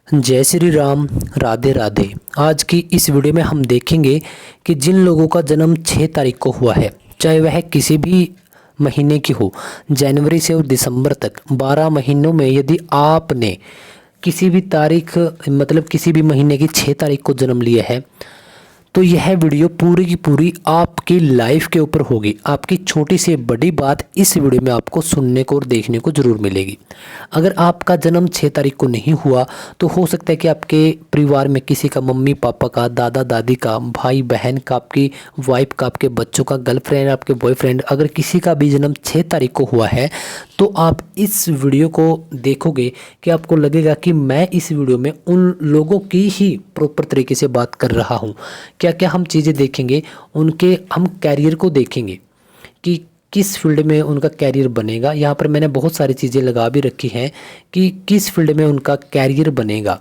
जय श्री राम। राधे राधे। आज की इस वीडियो में हम देखेंगे कि जिन लोगों का जन्म 6 तारीख को हुआ है, चाहे वह किसी भी महीने की हो, जनवरी से और दिसंबर तक 12 महीनों में यदि आपने किसी भी तारीख मतलब किसी भी महीने की 6 तारीख को जन्म लिया है तो यह वीडियो पूरी की पूरी आपकी लाइफ के ऊपर होगी। आपकी छोटी से बड़ी बात इस वीडियो में आपको सुनने को और देखने को ज़रूर मिलेगी। अगर आपका जन्म 6 तारीख को नहीं हुआ तो हो सकता है कि आपके परिवार में किसी का, मम्मी पापा का, दादा दादी का, भाई बहन का, आपकी वाइफ का, आपके बच्चों का, गर्लफ्रेंड, आपके बॉयफ्रेंड, अगर किसी का भी जन्म 6 तारीख को हुआ है तो आप इस वीडियो को देखोगे कि आपको लगेगा कि मैं इस वीडियो में उन लोगों की ही प्रॉपर तरीके से बात कर रहा हूँ। क्या क्या हम चीज़ें देखेंगे, उनके हम कैरियर को देखेंगे कि किस फील्ड में उनका कैरियर बनेगा। यहाँ पर मैंने बहुत सारी चीज़ें लगा भी रखी हैं कि किस फील्ड में उनका कैरियर बनेगा,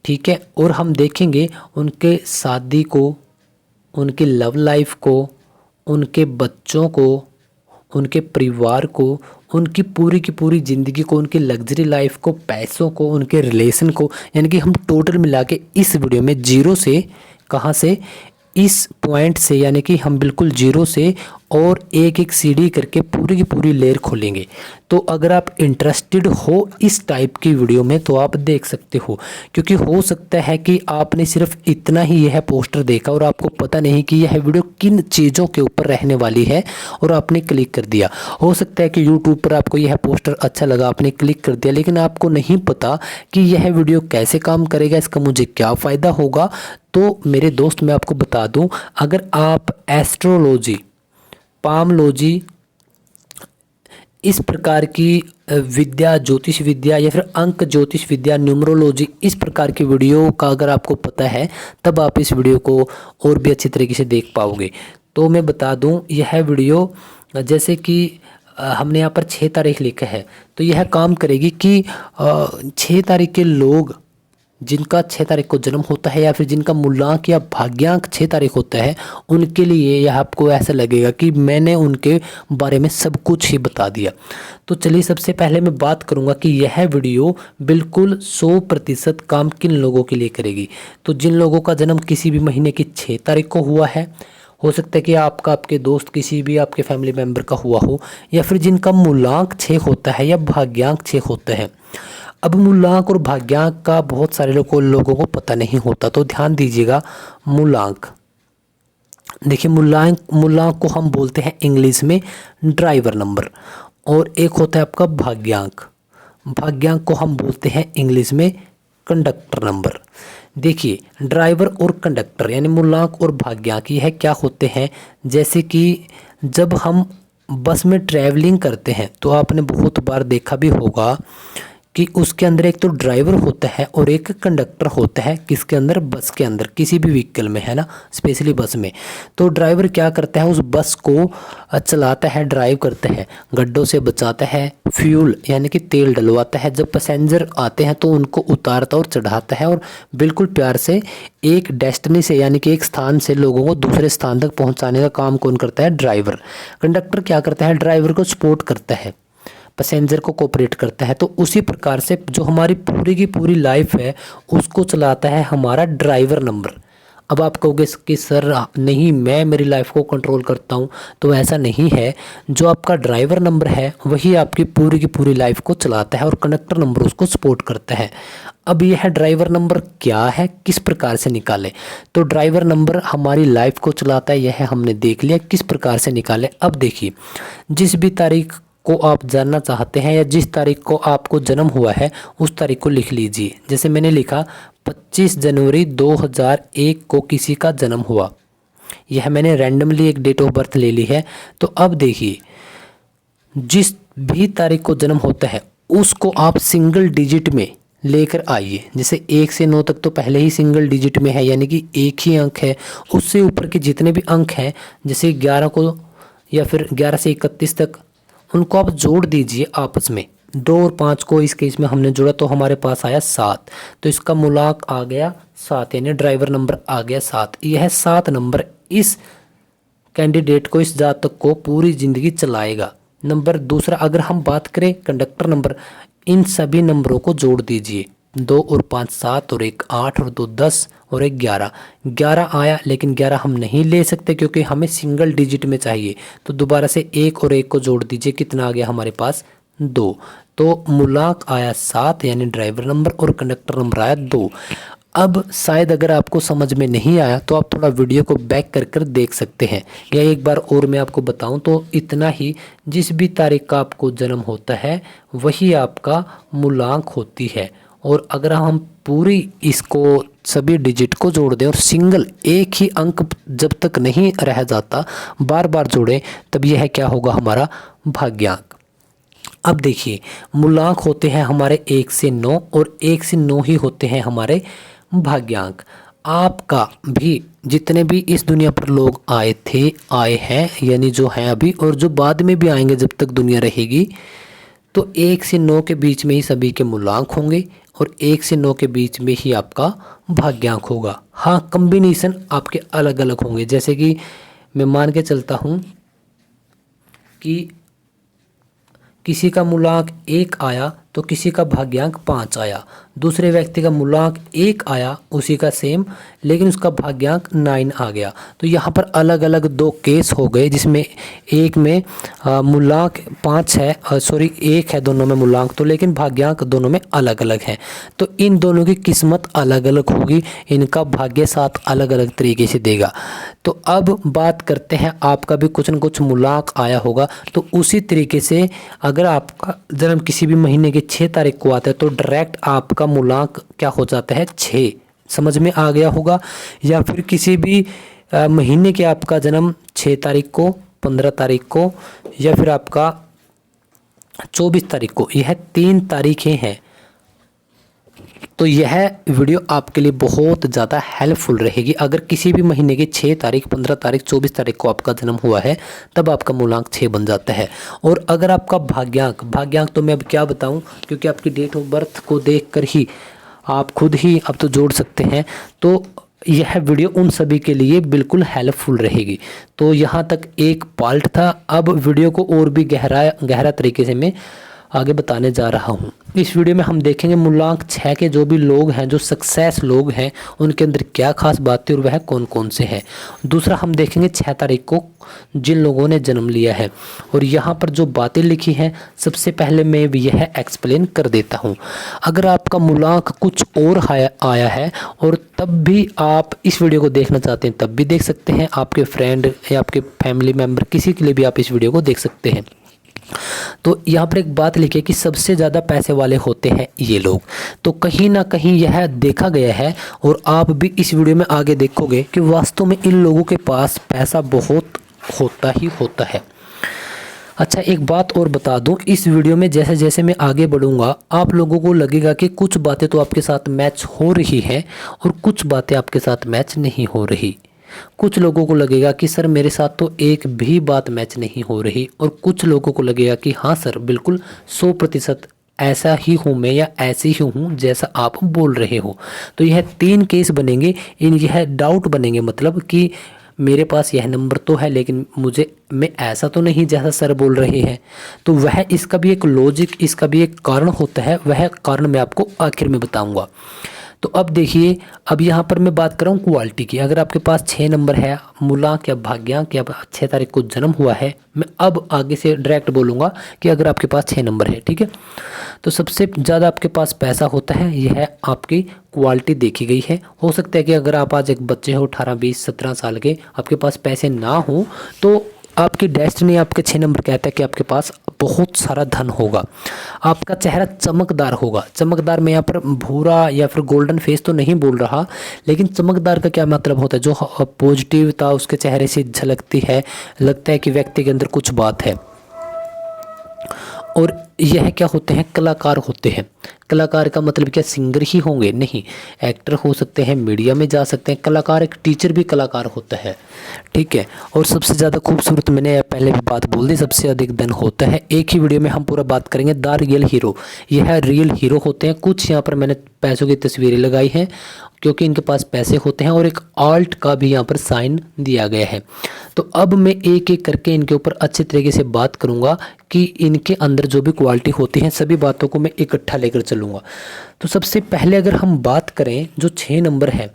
ठीक है। और हम देखेंगे उनके शादी को, उनकी लव लाइफ को, उनके बच्चों को, उनके परिवार को, उनकी पूरी की पूरी ज़िंदगी को, उनकी लग्जरी लाइफ को, पैसों को, उनके रिलेशन को, यानी कि हम टोटल मिला के इस वीडियो में जीरो से, कहाँ से, इस पॉइंट से, यानी कि हम बिल्कुल जीरो से और एक एक सीढ़ी करके पूरी की पूरी लेयर खोलेंगे। तो अगर आप इंटरेस्टेड हो इस टाइप की वीडियो में तो आप देख सकते हो, क्योंकि हो सकता है कि आपने सिर्फ इतना ही यह पोस्टर देखा और आपको पता नहीं कि यह वीडियो किन चीज़ों के ऊपर रहने वाली है और आपने क्लिक कर दिया। हो सकता है कि यूट्यूब पर आपको यह पोस्टर अच्छा लगा, आपने क्लिक कर दिया, लेकिन आपको नहीं पता कि यह वीडियो कैसे काम करेगा, इसका मुझे क्या फ़ायदा होगा। तो मेरे दोस्त, मैं आपको बता दूं, अगर आप एस्ट्रोलॉजी, पामलॉजी, इस प्रकार की विद्या, ज्योतिष विद्या या फिर अंक ज्योतिष विद्या, न्यूमरोलॉजी, इस प्रकार की वीडियो का अगर आपको पता है तब आप इस वीडियो को और भी अच्छी तरीके से देख पाओगे। तो मैं बता दूं, यह वीडियो जैसे कि हमने यहाँ पर 6 तारीख लिखा है तो यह काम करेगी कि 6 तारीख के लोग जिनका 6 तारीख को जन्म होता है या फिर जिनका मूलांक या भाग्यांक 6 तारीख होता है, उनके लिए यह आपको ऐसा लगेगा कि मैंने उनके बारे में सब कुछ ही बता दिया। तो चलिए, सबसे पहले मैं बात करूंगा कि यह वीडियो बिल्कुल 100% काम किन लोगों के लिए करेगी। तो जिन लोगों का जन्म किसी भी महीने की 6 तारीख को हुआ है, हो सकता है कि आपका, आपके दोस्त, किसी भी आपके फैमिली मेम्बर का हुआ हो, या फिर जिनका मूलांक 6 होता है या भाग्यांक 6 होता है। अब मूलांक और भाग्यांक का बहुत सारे लोगों को पता नहीं होता, तो ध्यान दीजिएगा। मूलांक, देखिए, मूलांक को हम बोलते हैं इंग्लिश में ड्राइवर नंबर, और एक होता है आपका भाग्यांक। भाग्यांक को हम बोलते हैं इंग्लिश में कंडक्टर नंबर। देखिए, ड्राइवर और कंडक्टर यानी मूलांक और भाग्यांक, यह क्या होते हैं, जैसे कि जब हम बस में ट्रैवलिंग करते हैं तो आपने बहुत बार देखा भी होगा कि उसके अंदर एक तो ड्राइवर होता है और एक कंडक्टर होता है। किसके अंदर? बस के अंदर, किसी भी व्हीकल में, है ना, स्पेशली बस में। तो ड्राइवर क्या करता है, उस बस को चलाता है, ड्राइव करता है, गड्ढों से बचाता है, फ्यूल यानी कि तेल डलवाता है, जब पैसेंजर आते हैं तो उनको उतारता और चढ़ाता है, और बिल्कुल प्यार से एक डेस्टिनी से, यानी कि एक स्थान से लोगों को दूसरे स्थान तक पहुँचाने का काम कौन करता है? ड्राइवर। कंडक्टर क्या करता है? ड्राइवर को सपोर्ट करता है, पैसेंजर को कोऑपरेट करता है। तो उसी प्रकार से जो हमारी पूरी की पूरी लाइफ है उसको चलाता है हमारा ड्राइवर नंबर। अब आप कहोगे कि सर नहीं, मैं मेरी लाइफ को कंट्रोल करता हूँ, तो ऐसा नहीं है। जो आपका ड्राइवर नंबर है वही आपकी पूरी की पूरी लाइफ को चलाता है और कंडक्टर नंबर उसको सपोर्ट करता है। अब यह ड्राइवर नंबर क्या है, किस प्रकार से निकालें? तो ड्राइवर नंबर हमारी लाइफ को चलाता है, यह हमने देख लिया। किस प्रकार से निकालें? अब देखिए, जिस भी तारीख को आप जानना चाहते हैं या जिस तारीख को आपको जन्म हुआ है उस तारीख को लिख लीजिए। जैसे मैंने लिखा 25 जनवरी 2001 को किसी का जन्म हुआ, यह मैंने रैंडमली एक डेट ऑफ बर्थ ले ली है। तो अब देखिए, जिस भी तारीख को जन्म होता है उसको आप सिंगल डिजिट में लेकर आइए। जैसे 1 से 9 तक तो पहले ही सिंगल डिजिट में है, यानी कि एक ही अंक है। उससे ऊपर के जितने भी अंक हैं, जैसे 11 को या फिर 11 से 31 तक, उनको आप जोड़ दीजिए आपस में। 2 और 5 को इस केस में हमने जोड़ा तो हमारे पास आया 7, तो इसका मूलांक आ गया 7, यानी ड्राइवर नंबर आ गया 7। यह 7 नंबर इस कैंडिडेट को, इस जातक को पूरी ज़िंदगी चलाएगा। नंबर दूसरा, अगर हम बात करें कंडक्टर नंबर, इन सभी नंबरों को जोड़ दीजिए। 2 और 5 7 और 1 8 और 2 10 और 1 11 11 आया, लेकिन 11 हम नहीं ले सकते क्योंकि हमें सिंगल डिजिट में चाहिए। तो दोबारा से 1 और 1 को जोड़ दीजिए, कितना आ गया हमारे पास 2। तो मूलांक आया 7 यानी ड्राइवर नंबर, और कंडक्टर नंबर आया 2। अब शायद अगर आपको समझ में नहीं आया तो आप थोड़ा वीडियो को बैक कर कर देख सकते हैं, या एक बार और मैं आपको बताऊं तो इतना ही, जिस भी तारीख का आपको जन्म होता है वही आपका मूलांक होती है। और अगर हम पूरी इसको सभी डिजिट को जोड़ दें और सिंगल एक ही अंक जब तक नहीं रह जाता बार बार जोड़ें, तब यह क्या होगा हमारा भाग्यांक। अब देखिए मूलांक होते हैं हमारे 1 से 9 और 1 से 9 ही होते हैं हमारे भाग्यांक। आपका भी जितने भी इस दुनिया पर लोग आए थे, आए हैं, यानी जो हैं अभी और जो बाद में भी आएंगे जब तक दुनिया रहेगी, तो 1 से 9 के बीच में ही सभी के मूलांक होंगे और 1 से 9 के बीच में ही आपका भाग्यांक होगा। हाँ, कम्बिनेशन आपके अलग अलग होंगे। जैसे कि मैं मान के चलता हूँ कि किसी का मूलांक 1 आया तो किसी का भाग्यांक 5 आया, दूसरे व्यक्ति का मूलांक 1 आया उसी का सेम, लेकिन उसका भाग्यांक 9 आ गया। तो यहाँ पर अलग अलग 2 केस हो गए, जिसमें एक में मूलांक 5 है, 1 है दोनों में मूलांक, तो लेकिन भाग्यांक दोनों में अलग अलग है। तो इन दोनों की किस्मत अलग अलग होगी, इनका भाग्य साथ अलग अलग तरीके से देगा। तो अब बात करते हैं, आपका भी कुछ न कुछ मूलांक आया होगा, तो उसी तरीके से अगर आपका जन्म किसी भी महीने की 6 तारीख को आता है तो डायरेक्ट आपका मूलांक क्या हो जाता है 6। समझ में आ गया होगा। या फिर किसी भी महीने के आपका जन्म 6 तारीख को, 15 तारीख को, या फिर आपका 24 तारीख को, यह 3 तारीखें हैं। तो यह वीडियो आपके लिए बहुत ज़्यादा हेल्पफुल रहेगी। अगर किसी भी महीने की 6 तारीख, 15 तारीख, 24 तारीख को आपका जन्म हुआ है तब आपका मूलांक 6 बन जाता है। और अगर आपका भाग्यांक तो मैं अब क्या बताऊं, क्योंकि आपकी डेट ऑफ बर्थ को देखकर ही आप खुद ही अब तो जोड़ सकते हैं। तो यह वीडियो उन सभी के लिए बिल्कुल हेल्पफुल रहेगी। तो यहाँ तक एक पार्ट था। अब वीडियो को और भी गहरा तरीके से मैं आगे बताने जा रहा हूँ। इस वीडियो में हम देखेंगे मूलांक 6 के जो भी लोग हैं, जो सक्सेस लोग हैं, उनके अंदर क्या खास बातें और वह कौन कौन से हैं। दूसरा हम देखेंगे 6 तारीख को जिन लोगों ने जन्म लिया है, और यहाँ पर जो बातें लिखी हैं सबसे पहले मैं भी यह एक्सप्लेन कर देता हूँ। अगर आपका मूलांक कुछ और आया है और तब भी आप इस वीडियो को देखना चाहते हैं तब भी देख सकते हैं। आपके फ्रेंड या आपके फैमिली मेम्बर किसी के लिए भी आप इस वीडियो को देख सकते हैं। तो यहाँ पर एक बात लिखी है कि सबसे ज़्यादा पैसे वाले होते हैं ये लोग। तो कहीं ना कहीं यह देखा गया है, और आप भी इस वीडियो में आगे देखोगे कि वास्तव में इन लोगों के पास पैसा बहुत होता ही होता है। अच्छा, एक बात और बता दूं, इस वीडियो में जैसे जैसे मैं आगे बढ़ूंगा आप लोगों को लगेगा कि कुछ बातें तो आपके साथ मैच हो रही हैं और कुछ बातें आपके साथ मैच नहीं हो रही। कुछ लोगों को लगेगा कि सर मेरे साथ तो एक भी बात मैच नहीं हो रही, और कुछ लोगों को लगेगा कि हाँ सर बिल्कुल 100% ऐसा ही हूँ मैं, या ऐसी ही हूँ जैसा आप बोल रहे हो। तो यह 3 केस बनेंगे, यह डाउट बनेंगे, मतलब कि मेरे पास यह नंबर तो है लेकिन मैं ऐसा तो नहीं जैसा सर बोल रहे हैं। तो वह इसका भी एक लॉजिक, इसका भी एक कारण होता है, वह कारण मैं आपको आखिर में बताऊँगा। तो अब देखिए, अब यहाँ पर मैं बात कर रहा हूँ क्वालिटी की। अगर आपके पास 6 नंबर है, मूलांक या भाग्यांक या 6 तारीख को जन्म हुआ है, मैं अब आगे से डायरेक्ट बोलूँगा कि अगर आपके पास 6 नंबर है, ठीक है, तो सबसे ज़्यादा आपके पास पैसा होता है, यह आपकी क्वालिटी देखी गई है। हो सकता है कि अगर आप आज एक बच्चे हो 18, 20, 17 साल के, आपके पास पैसे ना हो, तो आपकी डेस्टिनी आपके 6 नंबर कहता है कि आपके पास बहुत सारा धन होगा, आपका चेहरा चमकदार होगा। चमकदार मैं यहाँ पर भूरा या फिर गोल्डन फेस तो नहीं बोल रहा, लेकिन चमकदार का क्या मतलब होता है, जो पॉजिटिवता उसके चेहरे से झलकती है, लगता है कि व्यक्ति के अंदर कुछ बात है। और यह क्या होते हैं, कलाकार होते हैं। कलाकार का मतलब क्या, सिंगर ही होंगे? नहीं, एक्टर हो सकते हैं, मीडिया में जा सकते हैं। कलाकार, एक टीचर भी कलाकार होता है, ठीक है। और सबसे ज़्यादा खूबसूरत, मैंने पहले भी बात बोल दी, सबसे अधिक धन होता है। एक ही वीडियो में हम पूरा बात करेंगे द रियल हीरो, यह रियल हीरो होते हैं। कुछ यहाँ पर मैंने पैसों की तस्वीरें लगाई हैं क्योंकि इनके पास पैसे होते हैं, और एक आल्ट का भी यहाँ पर साइन दिया गया है। तो अब मैं एक एक करके इनके ऊपर अच्छे तरीके से बात करूँगा कि इनके अंदर जो भी क्वालिटी होती हैं, सभी बातों को मैं इकट्ठा लेकर चलूँगा। तो सबसे पहले अगर हम बात करें जो 6 नंबर है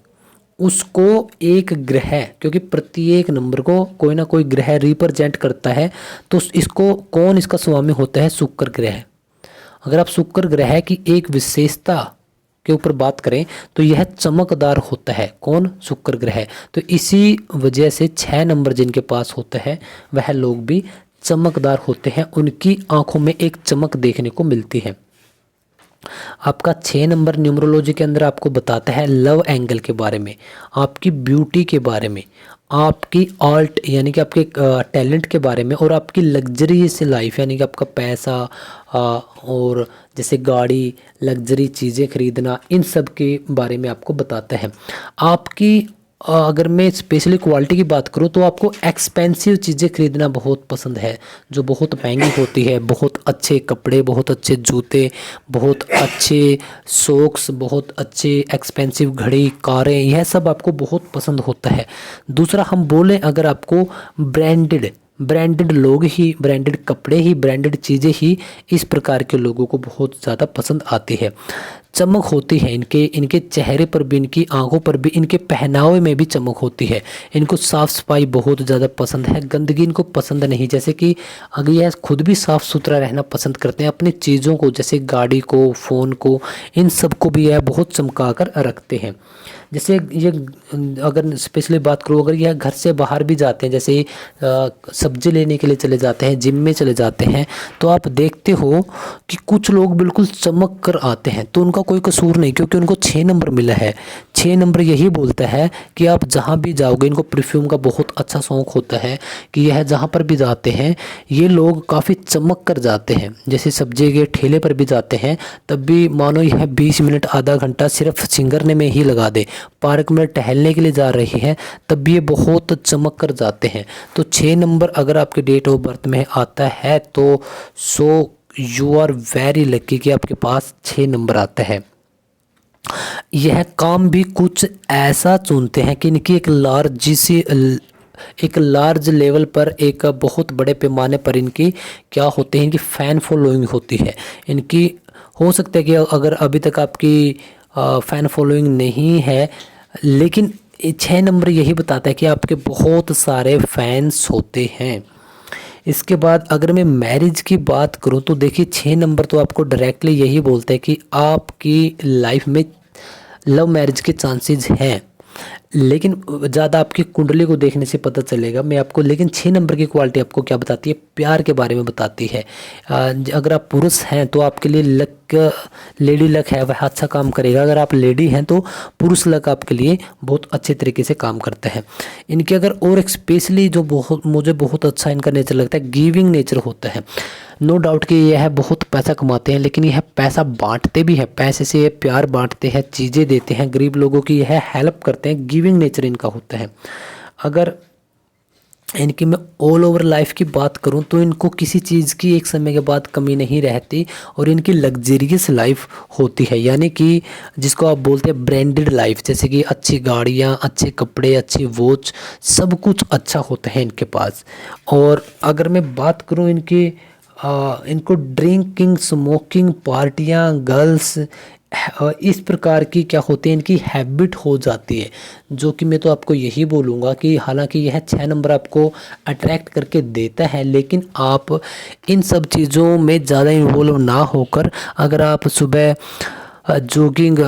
उसको एक ग्रह, क्योंकि प्रत्येक नंबर को कोई ना कोई ग्रह रिप्रेजेंट करता है, तो इसको कौन इसका स्वामी होता है? शुक्र ग्रह। अगर आप शुक्र ग्रह की एक विशेषता के ऊपर बात करें तो यह चमकदार होता है। कौन? शुक्र ग्रह। तो इसी वजह से 6 नंबर जिनके पास होता है वह लोग भी चमकदार होते हैं, उनकी आंखों में एक चमक देखने को मिलती है। आपका 6 नंबर न्यूमरोलॉजी के अंदर आपको बताता है लव एंगल के बारे में, आपकी ब्यूटी के बारे में, आपकी आर्ट यानी कि आपके टैलेंट के बारे में, और आपकी लग्जरीस लाइफ यानी कि आपका पैसा और जैसे गाड़ी, लग्जरी चीज़ें खरीदना, इन सब के बारे में आपको बताता है। आपकी अगर मैं स्पेशली क्वालिटी की बात करूं तो आपको एक्सपेंसिव चीज़ें खरीदना बहुत पसंद है, जो बहुत महंगी होती है। बहुत अच्छे कपड़े, बहुत अच्छे जूते, बहुत अच्छे सॉक्स, बहुत अच्छे एक्सपेंसिव घड़ी, कारें, यह सब आपको बहुत पसंद होता है। दूसरा हम बोलें अगर आपको ब्रांडेड लोग ही, ब्रांडेड कपड़े ही, ब्रांडेड चीज़ें ही इस प्रकार के लोगों को बहुत ज़्यादा पसंद आती है। चमक होती है इनके चेहरे पर भी, इनकी आंखों पर भी, इनके पहनावे में भी चमक होती है। इनको साफ़ सफाई बहुत ज़्यादा पसंद है, गंदगी इनको पसंद नहीं। जैसे कि अगर यह खुद भी साफ़ सुथरा रहना पसंद करते हैं, अपनी चीज़ों को जैसे गाड़ी को, फ़ोन को, इन सब को भी यह बहुत चमका कर रखते हैं। जैसे ये अगर स्पेशली बात करूँ, अगर यह घर से बाहर भी जाते हैं, जैसे सब्जी लेने के लिए चले जाते हैं, जिम में चले जाते हैं, तो आप देखते हो कि कुछ लोग बिल्कुल चमक कर आते हैं। तो उनका कोई कसूर नहीं, क्योंकि उनको 6 नंबर मिला है। 6 नंबर यही बोलता है कि आप जहाँ भी जाओगे, इनको परफ्यूम का बहुत अच्छा शौक़ होता है कि यह जहाँ पर भी जाते हैं ये लोग काफ़ी चमक कर जाते हैं। जैसे सब्जी के ठेले पर भी जाते हैं, तब भी मानो यह 20 मिनट आधा घंटा सिर्फ सिंगरने में ही लगा दे। पार्क में टहलने के लिए जा रही है तब भी ये बहुत चमक कर जाते हैं। तो 6 नंबर अगर आपके डेट ऑफ बर्थ में आता है तो यू आर वेरी लकी कि आपके पास 6 नंबर आता है। यह काम भी कुछ ऐसा चुनते हैं कि इनकी एक लार्ज लेवल पर, एक बहुत बड़े पैमाने पर इनकी क्या होते हैं, इनकी फ़ैन फॉलोइंग होती है। इनकी हो सकता है कि अगर अभी तक आपकी फ़ैन फॉलोइंग नहीं है, लेकिन 6 नंबर यही बताता है कि आपके बहुत सारे फैंस होते हैं। इसके बाद अगर मैं मैरिज की बात करूं तो देखिए 6 नंबर तो आपको डायरेक्टली यही बोलता है कि आपकी लाइफ में लव मैरिज के चांसेस हैं, लेकिन ज़्यादा आपकी कुंडली को देखने से पता चलेगा मैं आपको। लेकिन 6 नंबर की क्वालिटी आपको क्या बताती है? प्यार के बारे में बताती है। अगर आप पुरुष हैं तो आपके लिए लक, लेडी लक है, वह अच्छा काम करेगा। अगर आप लेडी हैं तो पुरुष लक आपके लिए बहुत अच्छे तरीके से काम करता है। इनके अगर और स्पेशली जो मुझे बहुत अच्छा इनका नेचर लगता है, गिविंग नेचर होता है। नो डाउट कि यह बहुत पैसा कमाते हैं, लेकिन यह पैसा बांटते भी हैं। पैसे से ये प्यार बांटते हैं, चीज़ें देते हैं, गरीब लोगों की यह हेल्प करते हैं। गिविंग नेचर इनका होता है। अगर इनकी मैं ऑल ओवर लाइफ की बात करूं तो इनको किसी चीज़ की एक समय के बाद कमी नहीं रहती, और इनकी लग्जरियस लाइफ होती है, यानी कि जिसको आप बोलते हैं ब्रांडेड लाइफ। जैसे कि अच्छी गाड़ियां, अच्छे कपड़े, अच्छी वॉच, सब कुछ अच्छा होता है इनके पास। और अगर मैं बात करूं इनको ड्रिंकिंग, स्मोकिंग, पार्टियां, गर्ल्स, इस प्रकार की क्या होती है इनकी हैबिट हो जाती है। जो कि मैं तो आपको यही बोलूँगा कि हालांकि यह 6 नंबर आपको अट्रैक्ट करके देता है, लेकिन आप इन सब चीज़ों में ज़्यादा इन्वॉल्व ना होकर अगर आप सुबह जॉगिंग,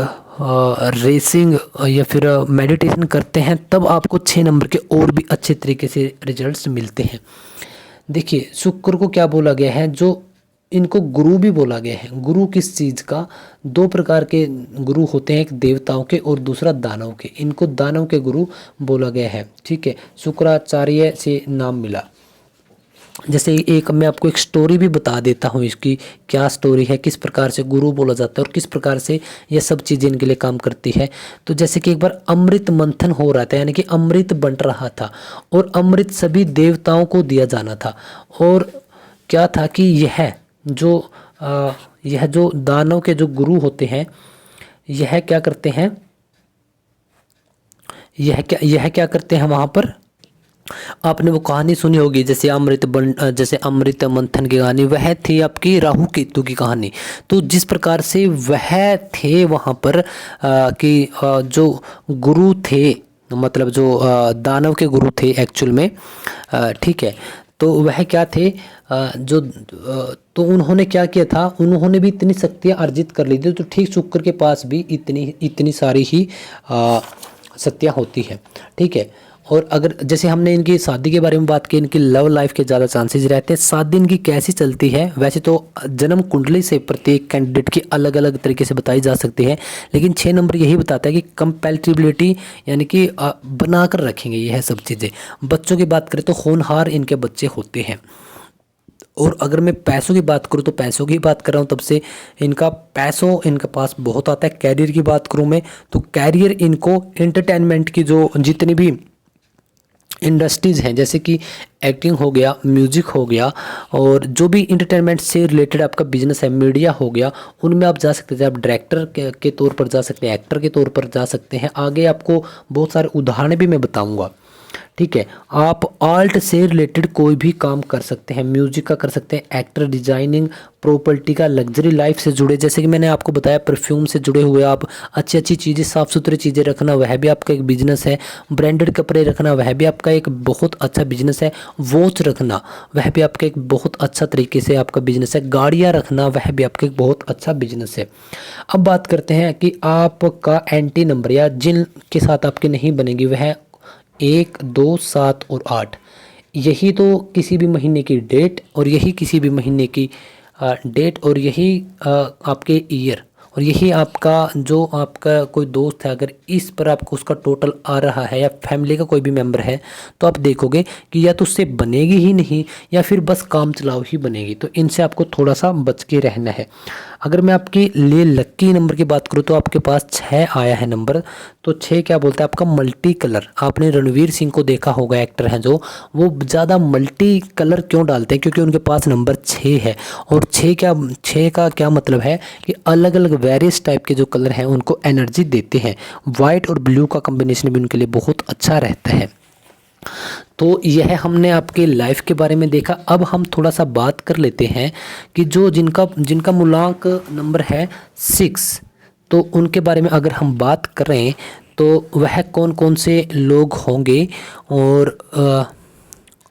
रेसिंग या फिर मेडिटेशन करते हैं, तब आपको 6 नंबर के और भी अच्छे तरीके से रिजल्ट्स मिलते हैं। देखिए शुक्र को क्या बोला गया है, जो इनको गुरु भी बोला गया है। गुरु किस चीज़ का? 2 प्रकार के गुरु होते हैं, एक देवताओं के और दूसरा दानव के। इनको दानव के गुरु बोला गया है, ठीक है। शुक्राचार्य से नाम मिला। जैसे एक मैं आपको एक स्टोरी भी बता देता हूँ, इसकी क्या स्टोरी है, किस प्रकार से गुरु बोला जाता है और किस प्रकार से यह सब चीज़ें इनके लिए काम करती है। तो जैसे कि एक बार अमृत मंथन हो रहा था, यानी कि अमृत बंट रहा था, और अमृत सभी देवताओं को दिया जाना था। और क्या था कि यह जो दानव के जो गुरु होते हैं, यह क्या करते हैं, यह क्या करते हैं वहाँ पर, आपने वो कहानी सुनी होगी जैसे अमृत मंथन की कहानी, वह थी आपकी राहु केतु की कहानी। तो जिस प्रकार से वह थे वहाँ पर कि जो गुरु थे, मतलब जो दानव के गुरु थे एक्चुअल में, ठीक है। तो वह क्या थे, तो उन्होंने क्या किया था, उन्होंने भी इतनी शक्तियाँ अर्जित कर ली थी। तो ठीक शुक्र के पास भी इतनी इतनी सारी ही शक्तियाँ होती है, ठीक है। और अगर जैसे हमने इनकी शादी के बारे में बात की, इनकी लव लाइफ के ज़्यादा चांसेस रहते हैं। शादी इनकी कैसी चलती है, वैसे तो जन्म कुंडली से प्रत्येक कैंडिडेट की अलग अलग तरीके से बताई जा सकती है, लेकिन 6 नंबर यही बताता है कि कंपैटिबिलिटी, यानी कि बना कर रखेंगे यह सब चीज़ें। बच्चों की बात करें तो होनहार इनके बच्चे होते हैं। और अगर मैं पैसों की बात करूँ तो पैसों की बात कर रहा हूँ तब से पैसों इनके पास बहुत आता है। कैरियर की बात करूँ मैं तो कैरियर इनको एंटरटेनमेंट की जो जितनी भी इंडस्ट्रीज़ हैं, जैसे कि एक्टिंग हो गया, म्यूजिक हो गया, और जो भी इंटरटेनमेंट से रिलेटेड आपका बिजनेस है, मीडिया हो गया, उनमें आप जा सकते हैं। आप डायरेक्टर के तौर पर जा सकते हैं, एक्टर के तौर पर जा सकते हैं। आगे आपको बहुत सारे उदाहरण भी मैं बताऊंगा, ठीक है। आप आर्ट से रिलेटेड कोई भी काम कर सकते हैं, म्यूजिक का कर सकते हैं, एक्टर, डिजाइनिंग, प्रॉपर्टी का, लग्जरी लाइफ से जुड़े, जैसे कि मैंने आपको बताया परफ्यूम से जुड़े हुए आप अच्छी अच्छी चीज़ें, साफ़ सुथरी चीज़ें रखना, वह भी आपका एक बिजनेस है। ब्रांडेड कपड़े रखना, वह भी आपका एक बहुत अच्छा बिजनेस है। वॉच रखना, वह भी आपका एक बहुत अच्छा तरीके से आपका बिजनेस है। गाड़ियाँ रखना, वह भी आपका एक बहुत अच्छा बिजनेस है। अब बात करते हैं कि आपका एंटी नंबर या जिन के साथ आपकी नहीं बनेगी, वह 1, 2, 7 और 8। यही तो किसी भी महीने की डेट, और यही किसी भी महीने की डेट, और यही आपके ईयर, और यही आपका कोई दोस्त है, अगर इस पर आपको उसका टोटल आ रहा है, या फैमिली का कोई भी मेंबर है, तो आप देखोगे कि या तो उससे बनेगी ही नहीं, या फिर बस काम चलाओ ही बनेगी। तो इनसे आपको थोड़ा सा बच के रहना है। अगर मैं आपके लिए लक्की नंबर की बात करूँ तो आपके पास 6 आया है नंबर। तो 6 क्या बोलता है, आपका मल्टी कलर। आपने रणवीर सिंह को देखा होगा, एक्टर हैं जो, वो ज़्यादा मल्टी कलर क्यों डालते हैं, क्योंकि उनके पास नंबर 6 है। और 6 का क्या मतलब है कि अलग अलग वेरियस टाइप के जो कलर हैं उनको एनर्जी देते हैं। वाइट और ब्लू का कॉम्बिनेशन भी उनके लिए बहुत अच्छा रहता है। तो यह हमने आपके लाइफ के बारे में देखा। अब हम थोड़ा सा बात कर लेते हैं कि जो जिनका जिनका मूलांक नंबर है 6, तो उनके बारे में अगर हम बात करें तो वह कौन कौन से लोग होंगे, और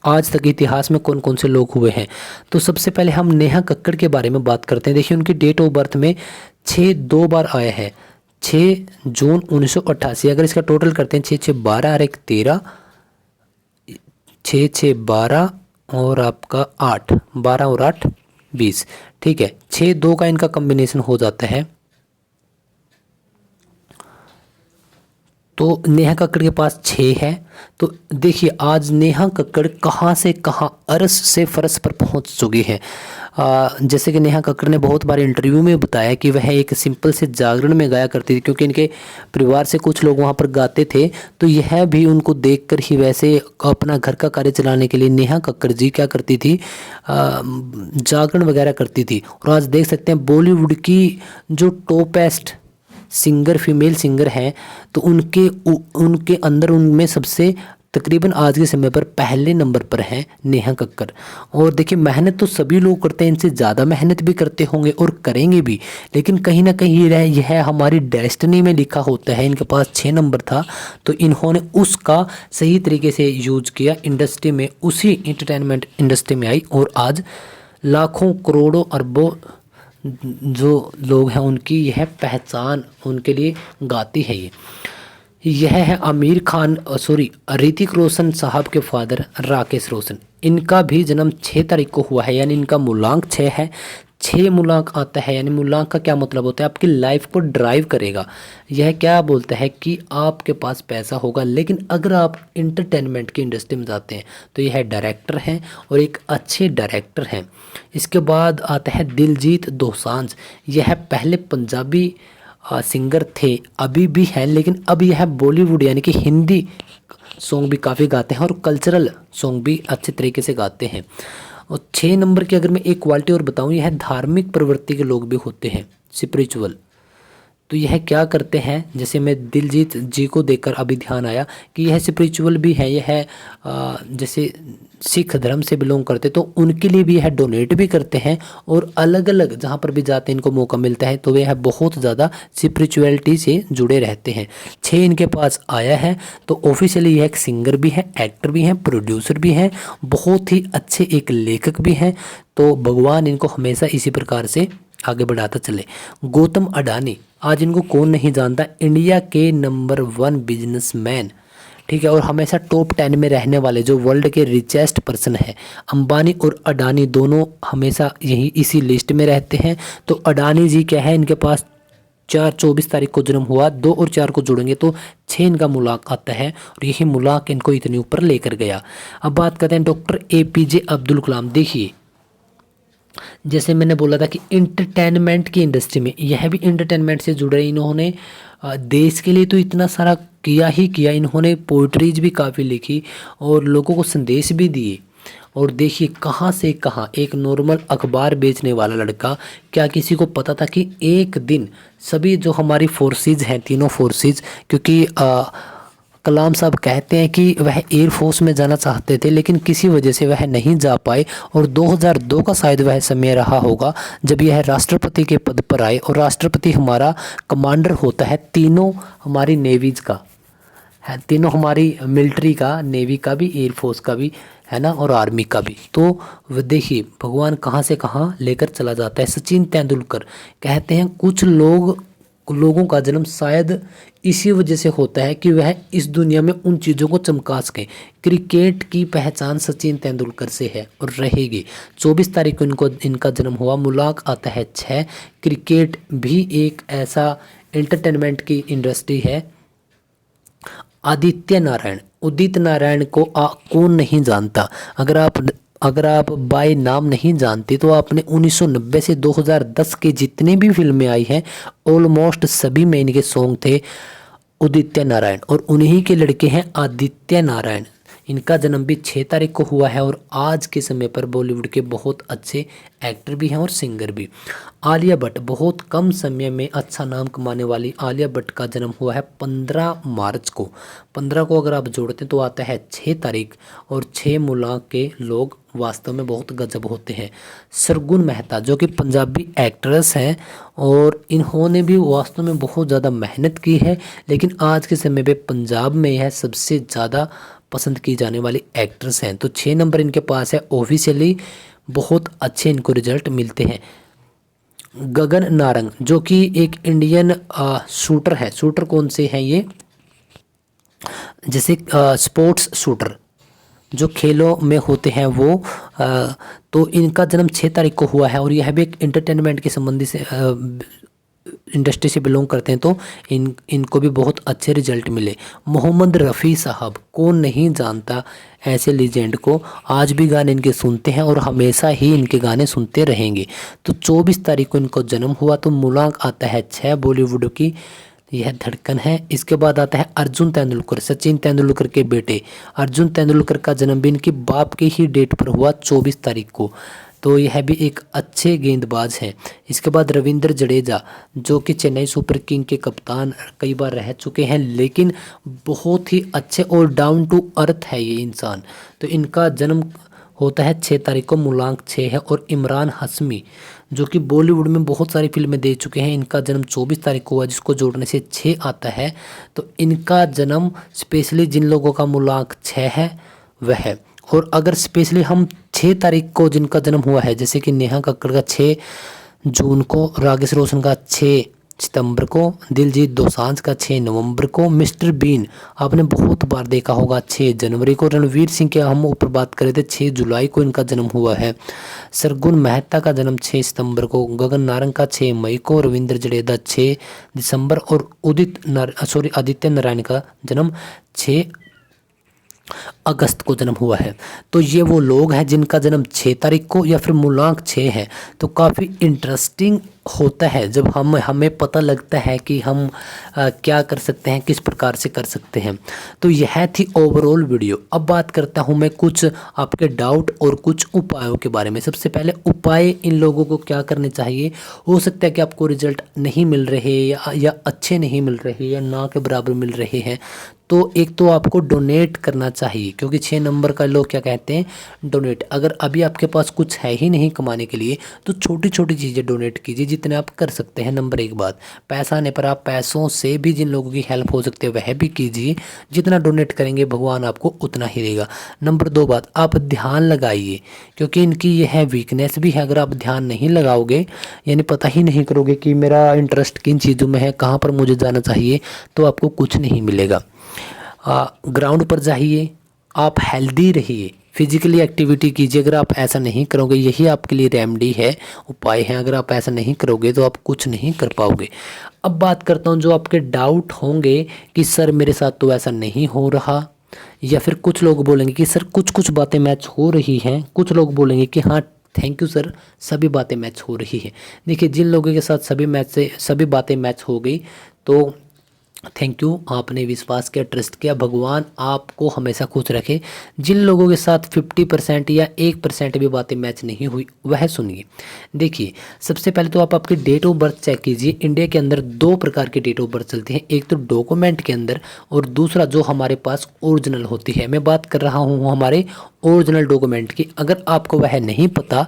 आज तक इतिहास में कौन कौन से लोग हुए हैं। तो सबसे पहले हम नेहा कक्कड़ के बारे में बात करते हैं। देखिए उनकी डेट ऑफ बर्थ में 6 2 बार आया है, 6 जून 1988। अगर इसका टोटल करते हैं 6 6 12 और 1 13, 6 6 12 और आपका 8, 12 और 8 20, ठीक है। 6 2 का इनका कॉम्बिनेशन हो जाता है। तो नेहा कक्कड़ के पास 6 है। तो देखिए आज नेहा कक्कड़ कहाँ से कहाँ, अरस से फरस पर पहुँच चुकी है। जैसे कि नेहा कक्कड़ ने बहुत बार इंटरव्यू में बताया कि वह एक सिंपल से जागरण में गाया करती थी, क्योंकि इनके परिवार से कुछ लोग वहाँ पर गाते थे। तो यह भी उनको देखकर ही वैसे अपना घर का कार्य चलाने के लिए नेहा कक्कड़ जी क्या करती थी, जागरण वगैरह करती थी। और आज देख सकते हैं बॉलीवुड की जो टॉपेस्ट सिंगर, फीमेल सिंगर हैं, तो उनके अंदर उनमें सबसे तकरीबन आज के समय पर पहले नंबर पर हैं नेहा कक्कड़। और देखिए मेहनत तो सभी लोग करते हैं, इनसे ज़्यादा मेहनत भी करते होंगे और करेंगे भी, लेकिन कहीं ना कहीं यह हमारी डेस्टिनी में लिखा होता है। इनके पास 6 नंबर था, तो इन्होंने उसका सही तरीके से यूज किया इंडस्ट्री में, उसी इंटरटेनमेंट इंडस्ट्री में आई, और आज लाखों करोड़ों अरबों जो लोग हैं उनकी यह पहचान उनके लिए गाती है। यह है आमिर खान, सॉरी ऋतिक रोशन साहब के फादर राकेश रोशन। इनका भी जन्म 6 तारीख को हुआ है, यानी इनका मूलांक 6 है। 6 मूलांक आता है, यानी मूलांक का क्या मतलब होता है, आपकी लाइफ को ड्राइव करेगा। यह क्या बोलता है कि आपके पास पैसा होगा, लेकिन अगर आप इंटरटेनमेंट की इंडस्ट्री में जाते हैं तो यह डायरेक्टर हैं और एक अच्छे डायरेक्टर हैं। इसके बाद आता है दिलजीत दोसांझ। यह पहले पंजाबी सिंगर थे, अभी भी हैं, लेकिन अब यह बॉलीवुड यानी कि हिंदी सॉन्ग भी काफ़ी गाते हैं और कल्चरल सॉन्ग भी अच्छे तरीके से गाते हैं। और 6 नंबर की अगर मैं एक क्वालिटी और बताऊं, यह धार्मिक प्रवृत्ति के लोग भी होते हैं, स्पिरिचुअल। तो यह क्या करते हैं, जैसे मैं दिलजीत जी को देखकर अभी ध्यान आया कि यह स्पिरिचुअल भी है, यह जैसे सिख धर्म से बिलोंग करते तो उनके लिए भी यह डोनेट भी करते हैं, और अलग अलग जहाँ पर भी जाते हैं इनको मौका मिलता है तो यह बहुत ज़्यादा स्पिरिचुअलिटी से जुड़े रहते हैं। 6 इनके पास आया है, तो ऑफिशियली यह एक सिंगर भी है, एक्टर भी हैं, प्रोड्यूसर भी हैं, बहुत ही अच्छे एक लेखक भी हैं। तो भगवान इनको हमेशा इसी प्रकार से आगे बढ़ाता चले। गौतम अडानी, आज इनको कौन नहीं जानता, इंडिया के नंबर 1 बिजनेसमैन, ठीक है, और हमेशा टॉप 10 में रहने वाले जो वर्ल्ड के रिचेस्ट पर्सन है। अंबानी और अडानी दोनों हमेशा यही इसी लिस्ट में रहते हैं। तो अडानी जी क्या है, इनके पास 24 तारीख को जन्म हुआ, 2 और 4 को जोड़ेंगे तो 6 इनका मुलाक आता है, और यही मुलाक इनको इतने ऊपर लेकर गया। अब बात करते हैं डॉक्टर APJ अब्दुल कलाम। देखिए जैसे मैंने बोला था कि इंटरटेनमेंट की इंडस्ट्री में, यह भी इंटरटेनमेंट से जुड़े, इन्होंने देश के लिए तो इतना सारा किया ही किया, इन्होंने पोइट्रीज भी काफ़ी लिखी और लोगों को संदेश भी दिए। और देखिए कहाँ से कहाँ, एक नॉर्मल अखबार बेचने वाला लड़का, क्या किसी को पता था कि एक दिन सभी जो हमारी फोर्सेस हैं, तीनों फोर्सेस, क्योंकि कलाम साहब कहते हैं कि वह एयरफोर्स में जाना चाहते थे लेकिन किसी वजह से वह नहीं जा पाए, और 2002 का शायद वह समय रहा होगा जब यह राष्ट्रपति के पद पर आए। और राष्ट्रपति हमारा कमांडर होता है तीनों हमारी नेवीज का है, तीनों हमारी मिलिट्री का, नेवी का भी, एयरफोर्स का भी है ना, और आर्मी का भी। तो वह देखिए भगवान कहाँ से कहाँ लेकर चला जाता है। सचिन तेंदुलकर कहते हैं कुछ लोगों का जन्म शायद इसी वजह से होता है कि वह इस दुनिया में उन चीज़ों को चमका सकें। क्रिकेट की पहचान सचिन तेंदुलकर से है और रहेगी। 24 तारीख को इनका जन्म हुआ, मुलाक आता है 6। क्रिकेट भी एक ऐसा एंटरटेनमेंट की इंडस्ट्री है। आदित्य नारायण, उदित नारायण को कौन नहीं जानता। अगर आप बाय नाम नहीं जानते तो आपने 1990 से 2010 के जितने भी फिल्में आई हैं ऑलमोस्ट सभी में इनके सॉन्ग थे उदित्य नारायण, और उन्हीं के लड़के हैं आदित्य नारायण। इनका जन्म भी 6 तारीख को हुआ है, और आज के समय पर बॉलीवुड के बहुत अच्छे एक्टर भी हैं और सिंगर भी। आलिया भट्ट, बहुत कम समय में अच्छा नाम कमाने वाली आलिया भट्ट का जन्म हुआ है 15 मार्च को। 15 को अगर आप जोड़ते हैं तो आता है 6 तारीख, और 6 मुलाक के लोग वास्तव में बहुत गजब होते हैं। सरगुन मेहता जो कि पंजाबी एक्ट्रेस हैं, और इन्होंने भी वास्तव में बहुत ज़्यादा मेहनत की है, लेकिन आज के समय पे पंजाब में यह सबसे ज़्यादा पसंद की जाने वाली एक्ट्रेस हैं। तो 6 नंबर इनके पास है, ऑफिशियली बहुत अच्छे इनको रिजल्ट मिलते हैं। गगन नारंग जो कि एक इंडियन शूटर है। शूटर कौन से हैं ये, जैसे स्पोर्ट्स शूटर जो खेलों में होते हैं वो, तो इनका जन्म 6 तारीख को हुआ है, और यह भी एक एंटरटेनमेंट के संबंधी से इंडस्ट्री से बिलोंग करते हैं, तो इनको भी बहुत अच्छे रिजल्ट मिले। मोहम्मद रफ़ी साहब, कौन नहीं जानता ऐसे लीजेंड को, आज भी गाने इनके सुनते हैं और हमेशा ही इनके गाने सुनते रहेंगे। तो 24 तारीख को इनको जन्म हुआ, तो मुलाक आता है 6, बॉलीवुड की यह धड़कन है। इसके बाद आता है अर्जुन तेंदुलकर, सचिन तेंदुलकर के बेटे। अर्जुन तेंदुलकर का जन्म भी इनके बाप के ही डेट पर हुआ 24 तारीख को, तो यह भी एक अच्छे गेंदबाज हैं। इसके बाद रविंद्र जडेजा जो कि चेन्नई सुपर किंग के कप्तान कई बार रह चुके हैं, लेकिन बहुत ही अच्छे और डाउन टू अर्थ है ये इंसान। तो इनका जन्म होता है 6 तारीख को, मुलांक 6 है। और इमरान हाशमी जो कि बॉलीवुड में बहुत सारी फिल्में दे चुके हैं, इनका जन्म 24 तारीख को हुआ, जिसको जोड़ने से 6 आता है। तो इनका जन्म स्पेशली जिन लोगों का मुलांक 6 है वह है। और अगर स्पेशली हम 6 तारीख को जिनका जन्म हुआ है, जैसे कि नेहा कक्कड़ का 6 जून को, राकेश रोशन का 6 सितंबर को, दिलजीत दोसांझ का 6 नवंबर को, मिस्टर बीन आपने बहुत बार देखा होगा 6 जनवरी को, रणवीर सिंह के हम ऊपर बात करें थे 6 जुलाई को इनका जन्म हुआ है। सरगुन मेहता का जन्म 6 सितंबर को, गगन नारंग का 6 मई को, रविंद्र जडेजा 6 दिसंबर, और आदित्य नारायण का जन्म 6 अगस्त को जन्म हुआ है। तो ये वो लोग हैं जिनका जन्म 6 तारीख को या फिर मुलांक 6 है। तो काफ़ी इंटरेस्टिंग होता है, जब हमें पता लगता है कि हम क्या कर सकते हैं, किस प्रकार से कर सकते हैं। तो यह थी ओवरऑल वीडियो। अब बात करता हूँ मैं कुछ आपके डाउट और कुछ उपायों के बारे में। सबसे पहले उपाय, इन लोगों को क्या करने चाहिए। हो सकता है कि आपको रिजल्ट नहीं मिल रहे या अच्छे नहीं मिल रहे या ना के बराबर मिल रहे हैं, तो एक तो आपको डोनेट करना चाहिए, क्योंकि 6 नंबर का लोग क्या कहते हैं, डोनेट। अगर अभी आपके पास कुछ है ही नहीं कमाने के लिए, तो छोटी छोटी चीज़ें डोनेट कीजिए जितने आप कर सकते हैं। नंबर एक बात, पैसा आने पर आप पैसों से भी जिन लोगों की हेल्प हो सकती है वह भी कीजिए। जितना डोनेट करेंगे भगवान आपको उतना ही देगा। नंबर 2 बात, आप ध्यान लगाइए, क्योंकि इनकी यह वीकनेस भी है। अगर आप ध्यान नहीं लगाओगे, यानी पता ही नहीं करोगे कि मेरा इंटरेस्ट किन चीज़ों में है, कहाँ पर मुझे जाना चाहिए, तो आपको कुछ नहीं मिलेगा। ग्राउंड पर जाइए, आप हेल्दी रहिए, फिजिकली एक्टिविटी कीजिए। अगर आप ऐसा नहीं करोगे, यही आपके लिए रेमेडी है, उपाय है। अगर आप ऐसा नहीं करोगे तो आप कुछ नहीं कर पाओगे। अब बात करता हूँ जो आपके डाउट होंगे कि सर मेरे साथ तो ऐसा नहीं हो रहा, या फिर कुछ लोग बोलेंगे कि सर कुछ कुछ बातें मैच हो रही हैं, कुछ लोग बोलेंगे कि हाँ थैंक यू सर सभी बातें मैच हो रही है। देखिए, जिन लोगों के साथ सभी बातें मैच हो गई, तो थैंक यू, आपने विश्वास किया, ट्रस्ट किया। भगवान आपको हमेशा खुश रखे। जिन लोगों के साथ 50% या 1% भी बातें मैच नहीं हुई, वह सुनिए। देखिए, सबसे पहले तो आप आपकी डेट ऑफ बर्थ चेक कीजिए। इंडिया के अंदर 2 प्रकार की डेट ऑफ बर्थ चलती है, एक तो डॉक्यूमेंट के अंदर, और दूसरा जो हमारे पास ओरिजिनल होती है। मैं बात कर रहा हूँ हमारे ओरिजिनल डॉक्यूमेंट की। अगर आपको वह नहीं पता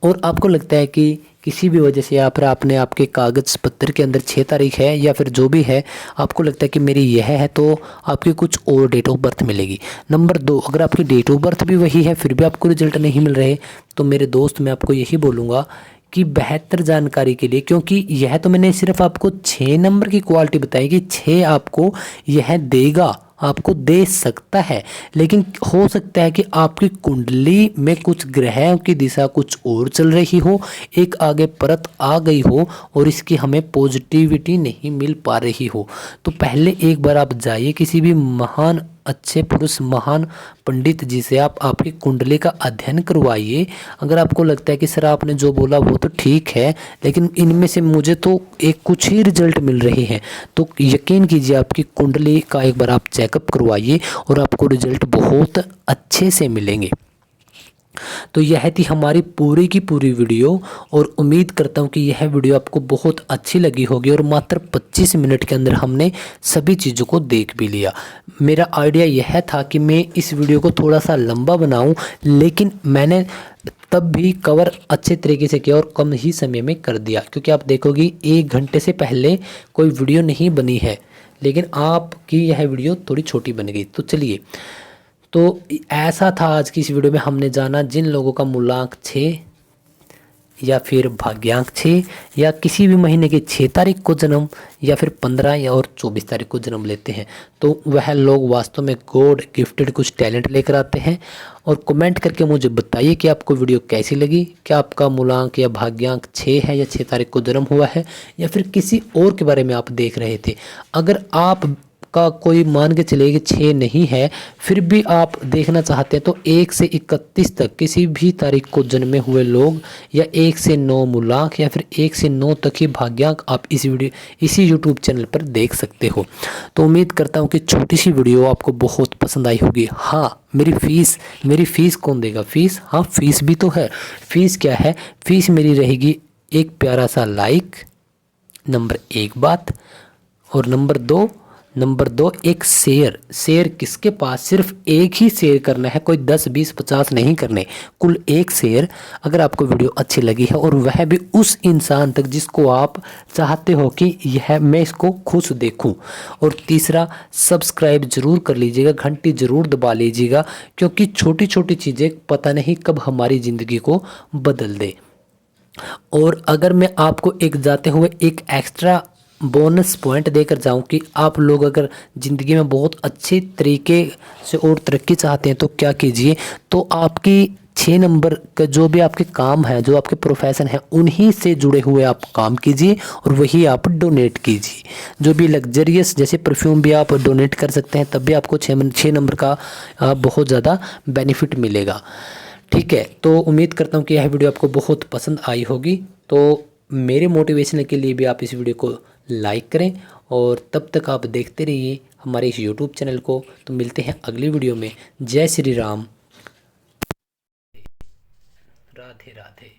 और आपको लगता है कि किसी भी वजह से, या फिर आपने आपके कागज़ पत्र के अंदर 6 तारीख है या फिर जो भी है, आपको लगता है कि मेरी यह है, तो आपकी कुछ और डेट ऑफ बर्थ मिलेगी। नंबर 2, अगर आपकी डेट ऑफ बर्थ भी वही है फिर भी आपको रिजल्ट नहीं मिल रहे, तो मेरे दोस्त मैं आपको यही बोलूँगा कि बेहतर जानकारी के लिए, क्योंकि यह तो मैंने सिर्फ आपको 6 नंबर की क्वालिटी बताई कि 6 आपको यह देगा, आपको दे सकता है, लेकिन हो सकता है कि आपकी कुंडली में कुछ ग्रहों की दिशा कुछ और चल रही हो, एक आगे परत आ गई हो और इसकी हमें पॉजिटिविटी नहीं मिल पा रही हो। तो पहले एक बार आप जाइए किसी भी महान अच्छे पुरुष, महान पंडित जी से, आप आपकी कुंडली का अध्ययन करवाइए। अगर आपको लगता है कि सर आपने जो बोला वो तो ठीक है, लेकिन इनमें से मुझे तो एक कुछ ही रिजल्ट मिल रहे हैं, तो यकीन कीजिए आपकी कुंडली का एक बार आप चेकअप करवाइए और आपको रिजल्ट बहुत अच्छे से मिलेंगे। तो यह थी हमारी पूरी की पूरी वीडियो, और उम्मीद करता हूँ कि यह वीडियो आपको बहुत अच्छी लगी होगी। और मात्र 25 मिनट के अंदर हमने सभी चीज़ों को देख भी लिया। मेरा आइडिया यह था कि मैं इस वीडियो को थोड़ा सा लंबा बनाऊं, लेकिन मैंने तब भी कवर अच्छे तरीके से किया और कम ही समय में कर दिया, क्योंकि आप देखोगे 1 घंटे से पहले कोई वीडियो नहीं बनी है, लेकिन आपकी यह वीडियो थोड़ी छोटी बन गई। तो चलिए, तो ऐसा था आज की इस वीडियो में। हमने जाना जिन लोगों का मूलांक 6 या फिर भाग्यांक 6 या किसी भी महीने की 6 तारीख को जन्म, या फिर 15 या और 24 तारीख को जन्म लेते हैं, तो वह लोग वास्तव में गॉड गिफ्टेड कुछ टैलेंट लेकर आते हैं। और कमेंट करके मुझे बताइए कि आपको वीडियो कैसी लगी। क्या आपका मूलांक या भाग्यांक 6 है या 6 तारीख को जन्म हुआ है, या फिर किसी और के बारे में आप देख रहे थे। अगर आप का कोई मान के चलिए कि 6 नहीं है, फिर भी आप देखना चाहते हैं, तो 1 से 31 तक किसी भी तारीख को जन्मे हुए लोग, या 1 से 9 मूलांक, या फिर 1 से 9 तक ही भाग्यांक आप इसी यूट्यूब चैनल पर देख सकते हो। तो उम्मीद करता हूँ कि छोटी सी वीडियो आपको बहुत पसंद आई होगी। हाँ, मेरी फ़ीस कौन देगा? फीस, हाँ फीस भी तो है। फीस क्या है? फीस मेरी रहेगी एक प्यारा सा लाइक, नंबर 1 बात, और नंबर दो एक शेयर किसके पास? सिर्फ एक ही शेयर करना है, कोई 10 20 50 नहीं करने, कुल एक शेयर। अगर आपको वीडियो अच्छी लगी है, और वह भी उस इंसान तक जिसको आप चाहते हो कि यह मैं इसको खुश देखूं। और तीसरा, सब्सक्राइब जरूर कर लीजिएगा, घंटी जरूर दबा लीजिएगा, क्योंकि छोटी छोटी चीज़ें पता नहीं कब हमारी ज़िंदगी को बदल दे। और अगर मैं आपको एक जाते हुए एक एक्स्ट्रा बोनस पॉइंट देकर जाऊं कि आप लोग अगर ज़िंदगी में बहुत अच्छे तरीके से और तरक्की चाहते हैं, तो क्या कीजिए, तो आपकी 6 नंबर का जो भी आपके काम है, जो आपके प्रोफेशन है, उन्हीं से जुड़े हुए आप काम कीजिए और वही आप डोनेट कीजिए। जो भी लग्जरियस, जैसे परफ्यूम भी आप डोनेट कर सकते हैं, तब भी आपको 6 नंबर का बहुत ज़्यादा बेनिफिट मिलेगा। ठीक है, तो उम्मीद करता हूँ कि यह वीडियो आपको बहुत पसंद आई होगी। तो मेरे मोटिवेशन के लिए भी आप इस वीडियो को लाइक करें। और तब तक आप देखते रहिए हमारे इस यूट्यूब चैनल को। तो मिलते हैं अगली वीडियो में। जय श्री राम, राधे राधे।